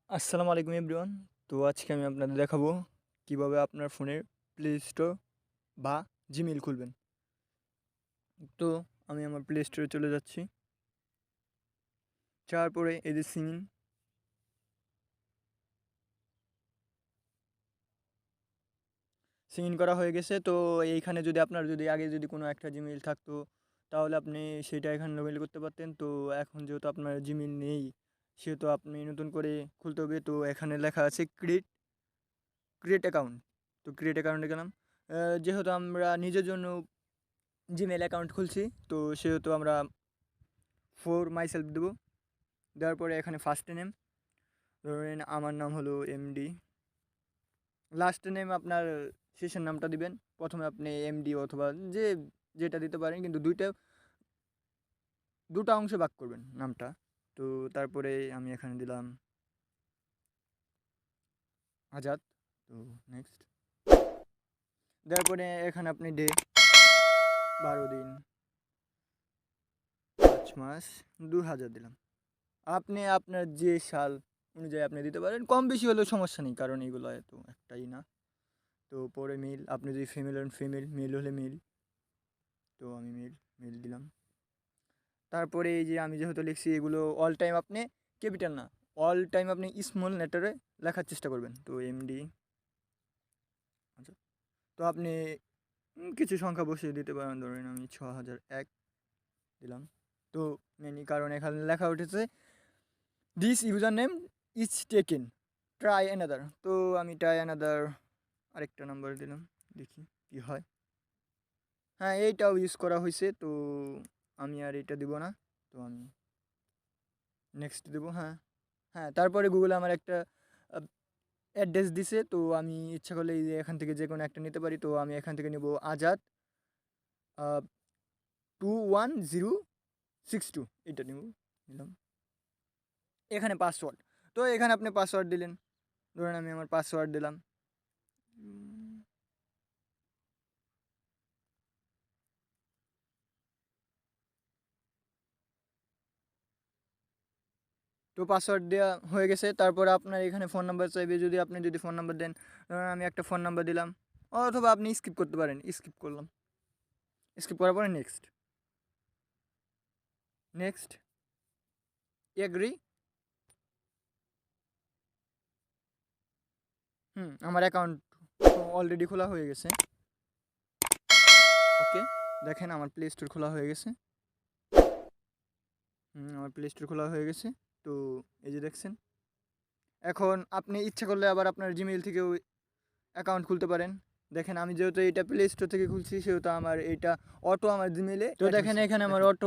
আসসালামু আলাইকুম এভরিওয়ান। তো আজকে আমি আপনাদের দেখাবো কিভাবে আপনার ফোনের প্লে স্টোর বা জিমেইল খুলবেন। তো আমি আমার প্লে স্টোরে চলে যাচ্ছি। যাওয়ার পরে এই যে সিন করা হয়ে গেছে। তো এইখানে যদি আপনার আগে কোনো একটা জিমেইল থাকতো তাহলে আপনি সেটা এখানে লগ ইন করতে পারতেন। তো এখন যেহেতু আপনার জিমেইল নেই সেহেতু আপনি নতুন করে খুলতে হবে। তো এখানে লেখা আছে ক্রিয়েট অ্যাকাউন্ট। তো ক্রিয়েট অ্যাকাউন্টে গেলাম। যেহেতু আমরা নিজের জন্য জিমেইল অ্যাকাউন্ট খুলছি তো সেহেতু আমরা ফর মাইসেলফ দেবো। দেওয়ার পরে এখানে ফার্স্ট নেম ধরেন আমার নাম হলো এমডি। লাস্ট নেম আপনার শেষের নামটা দিবেন। প্রথমে আপনি এমডি অথবা যেটা দিতে পারেন, কিন্তু দুটো অংশে ভাগ করবেন নামটা। তো তারপরে আমি এখানে দিলাম আজাদ। তো নেক্সট দেওয়ার পরে এখানে আপনি ডে 12 দিন 5 মাস 2000 দিলাম। আপনি আপনার যে সাল অনুযায়ী আপনি দিতে পারেন, কম বেশি হলেও সমস্যা নেই, কারণ এগুলো এত একটাই না। তো পরে মেল, আপনি যদি ফিমেল হন ফিমেল, মেল হলে মেল। তো আমি মেল দিলাম। তারপরে এই যে আমি যেহেতু লিখছি এগুলো অল টাইম আপনি ক্যাপিটাল না, অল টাইম আপনি স্মল লেটারে লেখার চেষ্টা করবেন। তো এমডি। আচ্ছা, তো আপনি কিছু সংখ্যা বসিয়ে দিতে পারেন, ধরেন আমি 6001 দিলাম। তো মেনি, কারণ এখানে লেখা উঠেছে this user name is taken try another. তো আমি ট্রাই অ্যানাদার আরেকটা নাম্বার দিলাম, দেখি কি হয়। হ্যাঁ, এইটাও ইউজ করা হয়েছে, তো আমি আর এটা দিব না। তো আমি নেক্সট দেবো। হ্যাঁ হ্যাঁ, তারপরে গুগলে আমার একটা অ্যাড্রেস দিছে, তো আমি ইচ্ছা করলে এই যে এখান থেকে যে কোনো একটা নিতে পারি। তো আমি এখান থেকে নেব আজাদ 21062, এটা নিলাম। এখানে পাসওয়ার্ড, তো এখানে আপনি পাসওয়ার্ড দিলেন, ধরেন আমি আমার পাসওয়ার্ড দিলাম। তো পাসওয়ার্ড দেওয়া হয়ে গেছে। তারপর আপনার এখানে ফোন নাম্বার চাইবে, যদি ফোন নাম্বার দেন, ধরুন আমি একটা ফোন নাম্বার দিলাম, অথবা আপনি স্কিপ করতে পারেন। স্কিপ করলাম, স্কিপ করার পরে নেক্সট এগ্রি। আমার অ্যাকাউন্ট অলরেডি খোলা হয়ে গেছে। ওকে, দেখেন আমার প্লে স্টোর খোলা হয়ে গেছে। আমার প্লে স্টোর খোলা হয়ে গেছে। তো এই যে দেখছেন, এখন আপনি ইচ্ছা করলে আবার আপনার জিমেইল থেকেও অ্যাকাউন্ট খুলতে পারেন। দেখেন আমি যেহেতু এটা প্লে স্টোর থেকে খুলছি সেহেতু আমার এইটা অটো আমার জিমেইলে। তো দেখেন এখানে আমার অটো